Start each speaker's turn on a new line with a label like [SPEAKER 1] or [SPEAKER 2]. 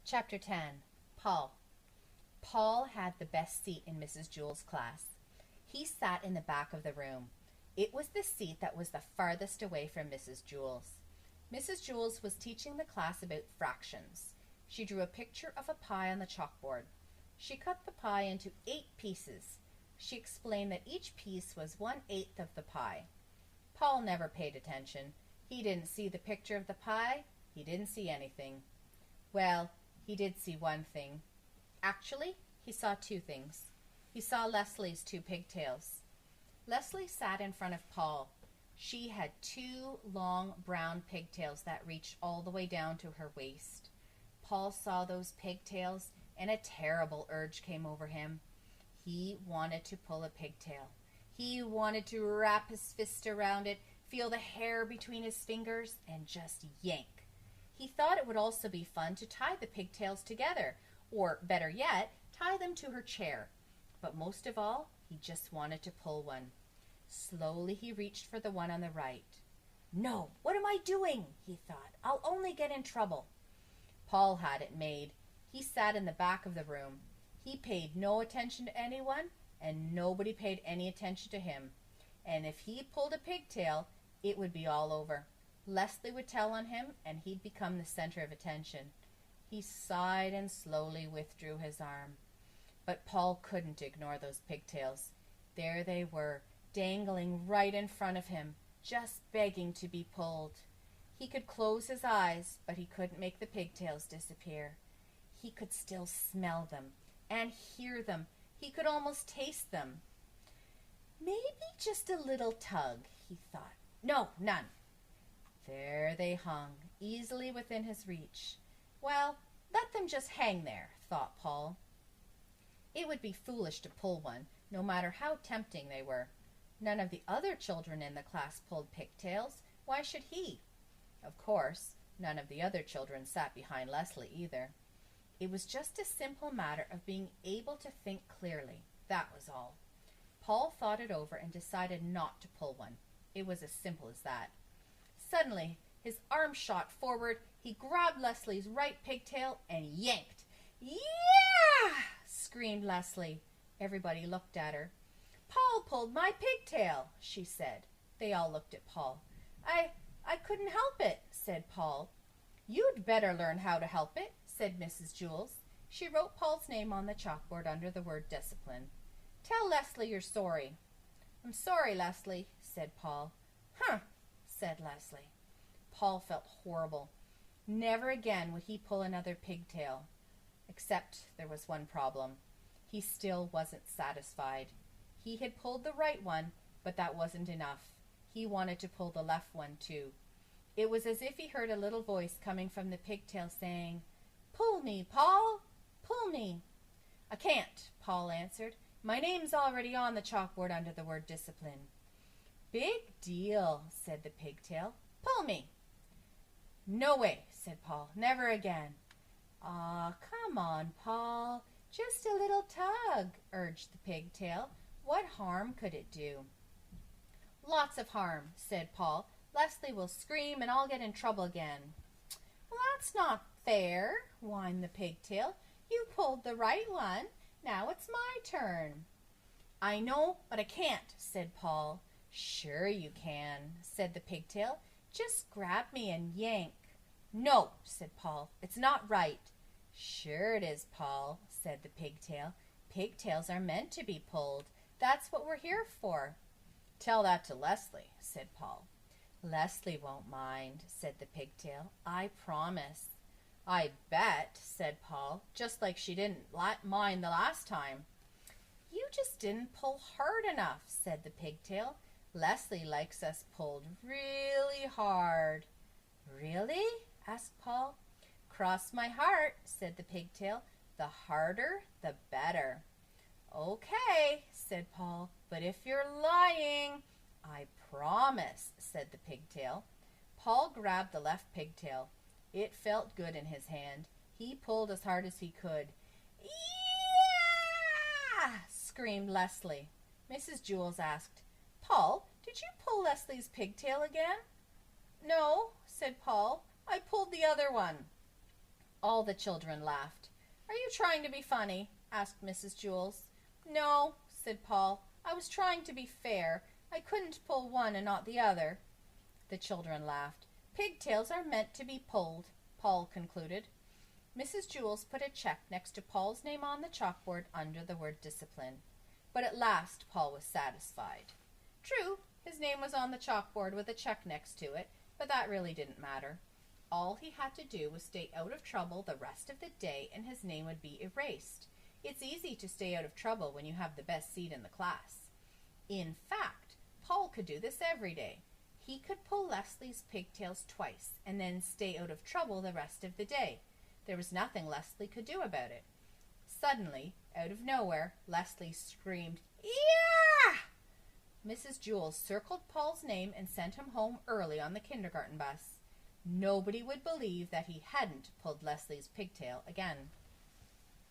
[SPEAKER 1] Chapter 10. Paul. Paul had the best seat in Mrs. Jewell's class. He sat in the back of the room. It was the seat that was the farthest away from Mrs. Jewell's. Mrs. Jewell's was teaching the class about fractions. She drew a picture of a pie on the chalkboard. She cut the pie into 8 pieces. She explained that each piece was 1/8 of the pie. Paul never paid attention. He didn't see the picture of the pie. He didn't see anything. Well, he did see one thing. Actually, he saw 2 things. He saw Leslie's 2 pigtails. Leslie sat in front of Paul. She had 2 long brown pigtails that reached all the way down to her waist. Paul saw those pigtails, and a terrible urge came over him. He wanted to pull a pigtail. He wanted to wrap his fist around it, feel the hair between his fingers, and just yank. He thought it would also be fun to tie the pigtails together, or better yet, tie them to her chair. But most of all, he just wanted to pull one. Slowly he reached for the one on the right. "No, what am I doing?" he thought. "I'll only get in trouble." Paul had it made. He sat in the back of the room. He paid no attention to anyone, and nobody paid any attention to him. And if he pulled a pigtail, it would be all over. Leslie would tell on him, and he'd become the center of attention. He sighed and slowly withdrew his arm. But Paul couldn't ignore those pigtails. There they were, dangling right in front of him, just begging to be pulled. He could close his eyes, but he couldn't make the pigtails disappear. He could still smell them and hear them. He could almost taste them. Maybe just a little tug, he thought. No, none. There they hung, easily within his reach. Well, let them just hang there, thought Paul. It would be foolish to pull one, no matter how tempting they were. None of the other children in the class pulled pigtails. Why should he? Of course, none of the other children sat behind Leslie either. It was just a simple matter of being able to think clearly. That was all. Paul thought it over and decided not to pull one. It was as simple as that. Suddenly, his arm shot forward. He grabbed Leslie's right pigtail and yanked. "Yeah!" screamed Leslie. Everybody looked at her. "Paul pulled my pigtail," she said. They all looked at Paul. I couldn't help it," said Paul. "You'd better learn how to help it," said Mrs. Jewells. She wrote Paul's name on the chalkboard under the word discipline. "Tell Leslie you're sorry." "I'm sorry, Leslie," said Paul. "Huh," said Leslie. Paul felt horrible. Never again would he pull another pigtail. Except there was one problem. He still wasn't satisfied. He had pulled the right one, but that wasn't enough. He wanted to pull the left one too. It was as if he heard a little voice coming from the pigtail saying, "Pull me, Paul, pull me." "I can't," Paul answered. "My name's already on the chalkboard under the word discipline." "Big deal," said the pigtail. "Pull me." "No way," said Paul. "Never again." "Aw, come on, Paul. Just a little tug," urged the pigtail. "What harm could it do?" "Lots of harm," said Paul. "Leslie will scream and I'll get in trouble again." "Well, that's not fair," whined the pigtail. "You pulled the right one. Now it's my turn." "I know, but I can't," said Paul. "Sure you can," said the pigtail. "Just grab me and yank." "No," said Paul. "It's not right." "Sure it is, Paul," said the pigtail. "Pigtails are meant to be pulled. That's what we're here for." "Tell that to Leslie," said Paul. "Leslie won't mind," said the pigtail. "I promise." "I bet," said Paul, "just like she didn't mind the last time." "You just didn't pull hard enough," said the pigtail. "Leslie likes us pulled really hard." "Really?" asked Paul. "Cross my heart," said the pigtail. "The harder, the better." "Okay," said Paul, "but if you're lying—" "I promise," said the pigtail. Paul grabbed the left pigtail. It felt good in his hand. He pulled as hard as he could. "Yeah!" screamed Leslie. Mrs. Jewells asked, "Paul, did you pull Leslie's pigtail again?" "No," said Paul. "I pulled the other one." All the children laughed. "Are you trying to be funny?" asked Mrs. Jewls. "No," said Paul. "I was trying to be fair. I couldn't pull one and not the other." The children laughed. "Pigtails are meant to be pulled," Paul concluded. Mrs. Jewls put a check next to Paul's name on the chalkboard under the word discipline. But at last Paul was satisfied. True, his name was on the chalkboard with a check next to it, but that really didn't matter. All he had to do was stay out of trouble the rest of the day and his name would be erased. It's easy to stay out of trouble when you have the best seat in the class. In fact, Paul could do this every day. He could pull Leslie's pigtails twice and then stay out of trouble the rest of the day. There was nothing Leslie could do about it. Suddenly, out of nowhere, Leslie screamed, "Yeah!" Mrs. Jewls circled Paul's name and sent him home early on the kindergarten bus. Nobody would believe that he hadn't pulled Leslie's pigtail again.